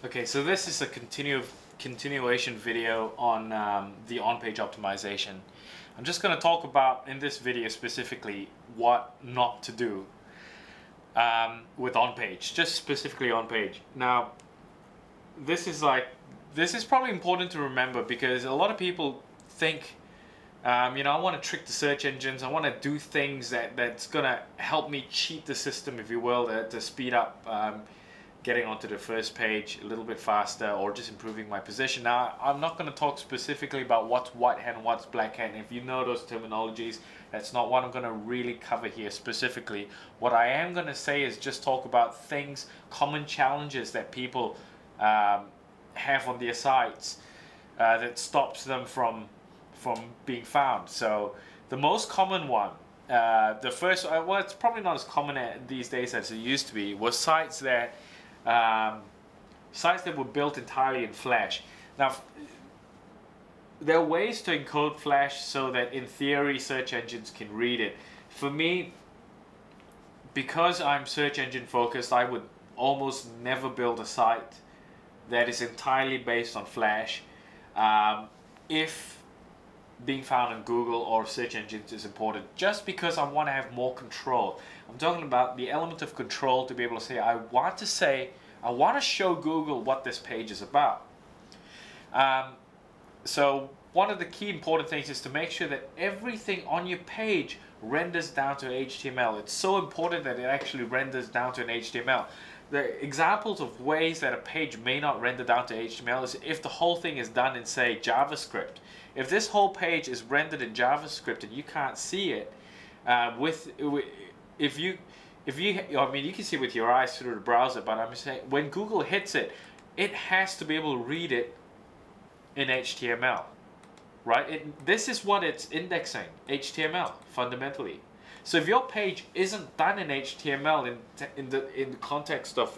Okay, so this is a continuation video on the on-page optimization. I'm just going to talk about, in this video specifically, what not to do with on-page, just specifically on-page. Now, this is probably important to remember because a lot of people think, I want to trick the search engines. I want to do things that's going to help me cheat the system, if you will, to speed up getting onto the first page a little bit faster, or just improving my position. Now, I'm not going to talk specifically about what's white hat and what's black hat. If you know those terminologies, that's not what I'm going to really cover here specifically. What I am going to say is just talk about things, common challenges that people have on their sites that stops them from being found. So the most common one, the first, well, it's probably not as common these days as it used to be, was sites that were built entirely in Flash. Now, there are ways to encode Flash so that in theory search engines can read it. For me, because I'm search engine focused, I would almost never build a site that is entirely based on Flash if being found on Google or search engines is important, just because I want to have more control. I'm talking about the element of control to be able to say, I want to show Google what this page is about. So one of the key important things is to make sure that everything on your page renders down to HTML. It's so important that it actually renders down to an HTML. The examples of ways that a page may not render down to HTML is if the whole thing is done in, say, JavaScript. If this whole page is rendered in JavaScript and you can't see it, I mean, you can see it with your eyes through the browser, but I'm saying when Google hits it, it has to be able to read it in HTML, right? This is what it's indexing, HTML, fundamentally. So if your page isn't done in HTML in the context of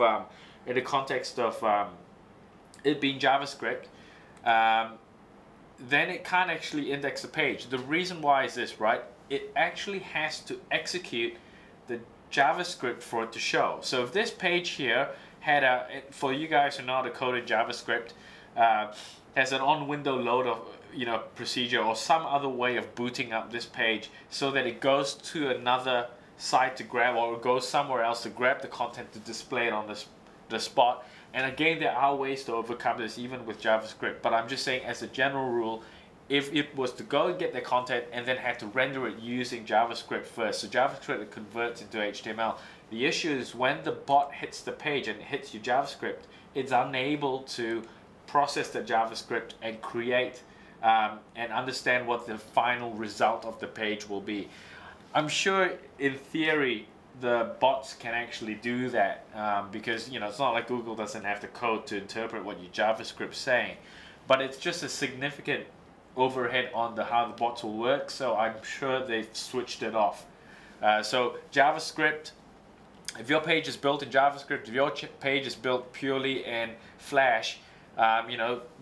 it being JavaScript, then it can't actually index the page. The reason why is this, right? It actually has to execute the JavaScript for it to show. So if this page here had for you guys who know how to code in JavaScript, has an on-window load of procedure or some other way of booting up this page so that it goes to another site to grab, or it goes somewhere else to grab the content to display it on the spot. And again, there are ways to overcome this even with JavaScript, but I'm just saying as a general rule, if it was to go and get the content and then had to render it using JavaScript first, so JavaScript it converts into HTML, the issue is when the bot hits the page and it hits your JavaScript, it's unable to process the JavaScript and create and understand what the final result of the page will be. I'm sure in theory the bots can actually do that because it's not like Google doesn't have the code to interpret what your JavaScript's saying, but it's just a significant overhead on how the bots will work, so I'm sure they've switched it off. So JavaScript, if your page is built in JavaScript, if your page is built purely in Flash,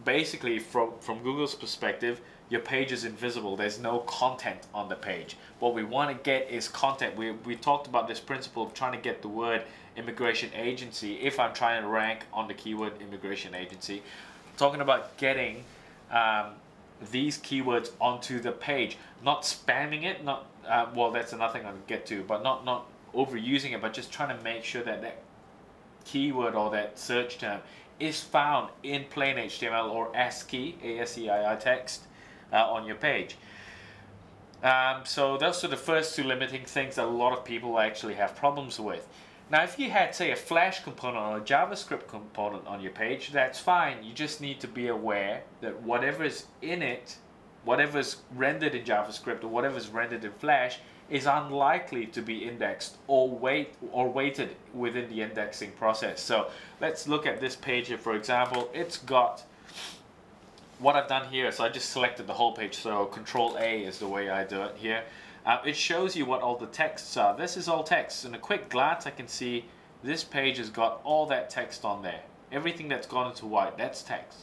basically from Google's perspective, your page is invisible. There's no content on the page. What we want to get is content. We talked about this principle of trying to get the word immigration agency. If I'm trying to rank on the keyword immigration agency, I'm talking about getting these keywords onto the page, not spamming it, well, that's another thing I'll get to, but not overusing it, but just trying to make sure that that keyword or that search term is found in plain HTML or ASCII, ASCII text on your page. So those are the first two limiting things that a lot of people actually have problems with. Now, if you had, say, a Flash component or a JavaScript component on your page, that's fine. You just need to be aware that whatever is in it, whatever is rendered in JavaScript or whatever is rendered in Flash, is unlikely to be indexed or weighted within the indexing process. So let's look at this page here, for example. It's got what I've done here. So I just selected the whole page. So Control A is the way I do it here. It shows you what all the texts are. This is all text. In a quick glance, I can see this page has got all that text on there. Everything that's gone into white, that's text.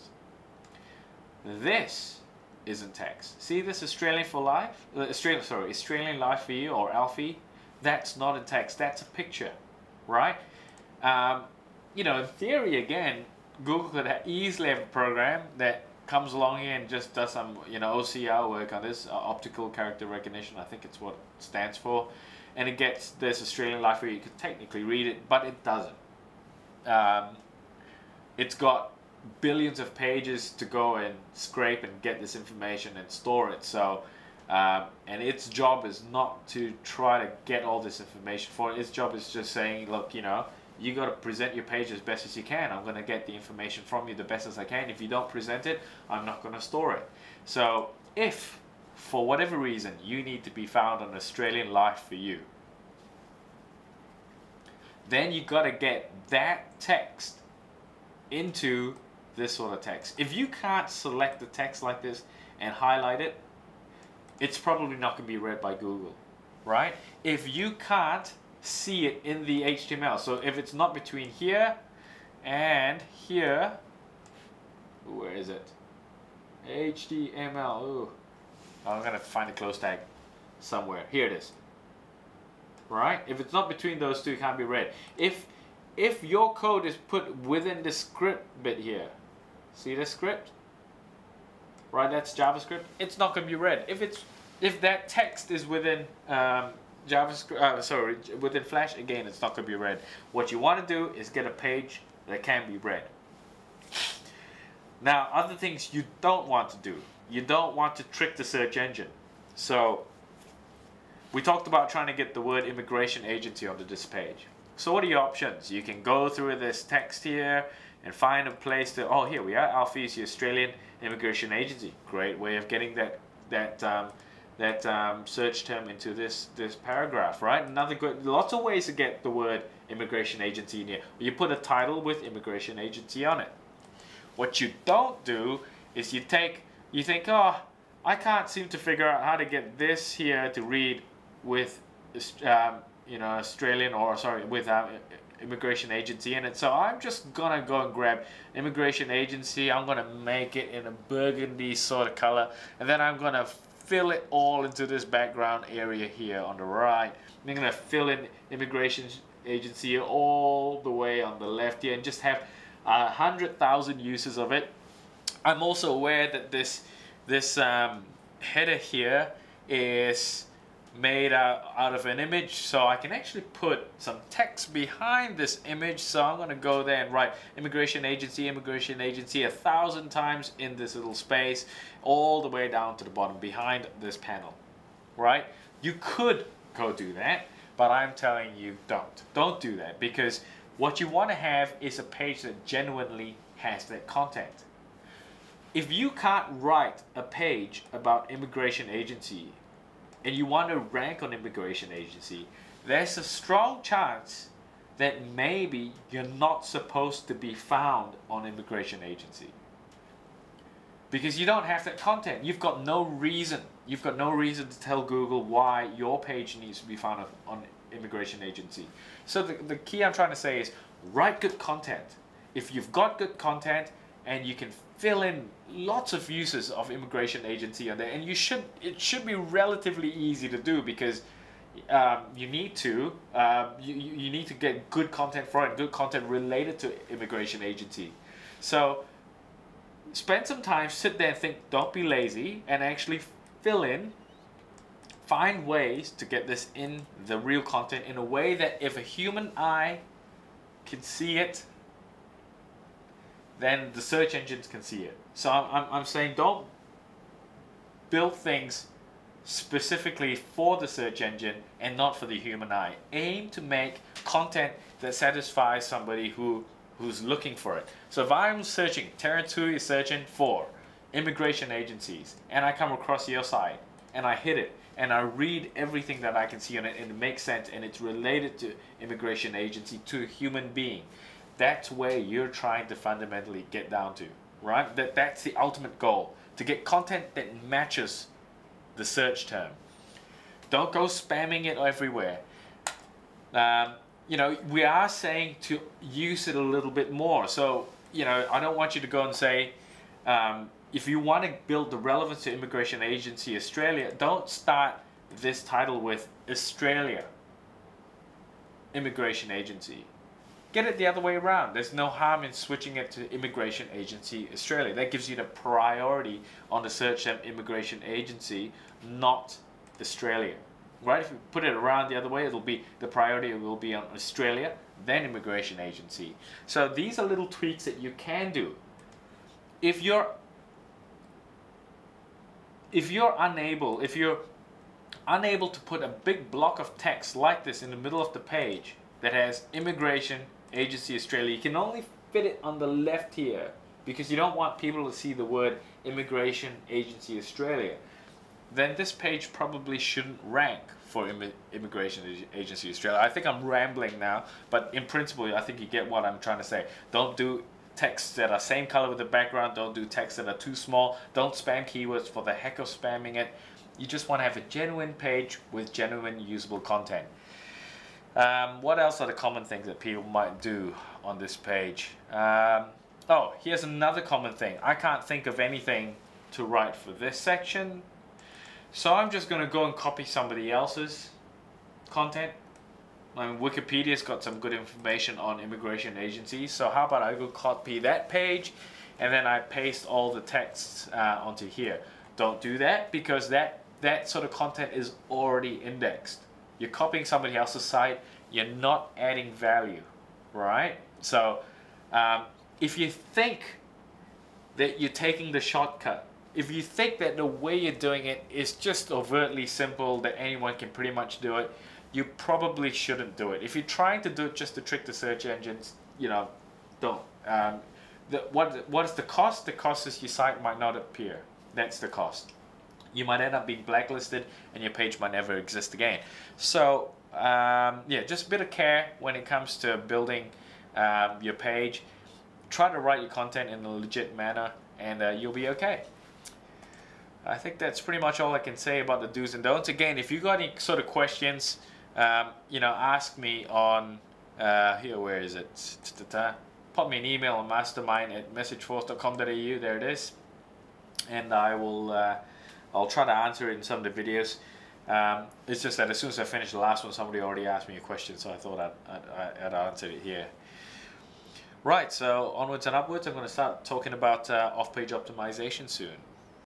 This isn't text. See this Australian for life? Australian life for you, or Alfie? That's not in text. That's a picture, right? In theory, again, Google could easily have a program that comes along here and just does some, you know, OCR work on this, optical character recognition, I think it's what it stands for, and it gets this Australian life where you could technically read it, but it doesn't. It's got billions of pages to go and scrape and get this information and store it. So, and its job is not to try to get all this information for it. Its job is just saying, look, you know, you got to present your page as best as you can. I'm going to get the information from you the best as I can. If you don't present it, I'm not going to store it. So if, for whatever reason, you need to be found on Australian Life for you, then you got to get that text into this sort of text. If you can't select the text like this and highlight it, it's probably not going to be read by Google, right? If you can't see it in the HTML, so if it's not between here and here, where is it? HTML, ooh. I'm going to find a close tag somewhere. Here it is. Right? If it's not between those two, it can't be read. If your code is put within the script bit here, see the script? Right, that's JavaScript. It's not going to be read. If that text is within JavaScript, within Flash, again, it's not going to be read. What you want to do is get a page that can be read. Now, other things you don't want to do. You don't want to trick the search engine. So, we talked about trying to get the word immigration agency onto this page. So what are your options? You can go through this text here and find a place to, oh, here we are, Alfie's the Australian Immigration Agency. Great way of getting that search term into this paragraph, right? Another good, lots of ways to get the word immigration agency in here. You put a title with immigration agency on it. What you don't do is you think, oh, I can't seem to figure out how to get this here to read with you know, Australian, or sorry, with immigration agency in it. So I'm just gonna go and grab immigration agency. I'm gonna make it in a burgundy sort of color, and then I'm gonna fill it all into this background area here on the right. I'm gonna fill in immigration agency all the way on the left here, and just have 100,000 uses of it. I'm also aware that this header here is made out of an image, so I can actually put some text behind this image. So I'm going to go there and write immigration agency 1,000 times in this little space, all the way down to the bottom behind this panel, right? You could go do that, but I'm telling you don't do that, because what you want to have is a page that genuinely has that content. If you can't write a page about immigration agency and you want to rank on immigration agency, there's a strong chance that maybe you're not supposed to be found on immigration agency, because you don't have that content. You've got no reason. You've got no reason to tell Google why your page needs to be found on immigration agency. So the key I'm trying to say is write good content. If you've got good content and you can fill in lots of uses of immigration agency on there, and it should be relatively easy to do, because you need to get good content for it, good content related to immigration agency. So spend some time, sit there and think, don't be lazy, and actually fill in, find ways to get this in the real content in a way that if a human eye can see it, then the search engines can see it. So I'm saying, don't build things specifically for the search engine and not for the human eye. Aim to make content that satisfies somebody who's looking for it. So if I'm searching, Terrence Hu is searching for immigration agencies, and I come across your site and I hit it and I read everything that I can see on it, and it makes sense and it's related to immigration agency, to a human being, that's where you're trying to fundamentally get down to, right? That's the ultimate goal, to get content that matches the search term. Don't go spamming it everywhere. You know, we are saying to use it a little bit more. So, you know, I don't want you to go and say, if you want to build the relevance to Immigration Agency Australia, don't start this title with Australia Immigration Agency. get it the other way around. There's no harm in switching it to Immigration Agency Australia. That gives you the priority on the search term Immigration Agency, not Australia. Right? If you put it around the other way, it'll be the priority will be on Australia, then Immigration Agency. So these are little tweaks that you can do. If you're unable to put a big block of text like this in the middle of the page that has Immigration Agency Australia, you can only fit it on the left here because you don't want people to see the word Immigration Agency Australia, then this page probably shouldn't rank for Immigration Agency Australia. I think I'm rambling now, but in principle I think you get what I'm trying to say. Don't do texts that are same color with the background, don't do texts that are too small, don't spam keywords for the heck of spamming it. You just want to have a genuine page with genuine usable content. What else are the common things that people might do on this page? Oh, here's another common thing. I can't think of anything to write for this section, so I'm just going to go and copy somebody else's content. I mean, Wikipedia's got some good information on immigration agencies, so how about I go copy that page and then I paste all the texts onto here. Don't do that because that sort of content is already indexed. You're copying somebody else's site, you're not adding value, right? So if you think that you're taking the shortcut, if you think that the way you're doing it is just overtly simple, that anyone can pretty much do it, you probably shouldn't do it. If you're trying to do it just to trick the search engines, you know, don't. What is the cost? The cost is your site might not appear. That's the cost. You might end up being blacklisted and your page might never exist again. So yeah, just a bit of care when it comes to building your page. Try to write your content in a legit manner and you'll be okay. I think that's pretty much all I can say about the do's and don'ts. Again, if you got any sort of questions, you know, ask me on here. Where is it? Pop me an email on mastermind@messageforce.com.au. There it is, and I will. I'll try to answer it in some of the videos. It's just that as soon as I finish the last one, somebody already asked me a question, so I thought I'd answer it here. Right. So onwards and upwards. I'm going to start talking about off-page optimization soon.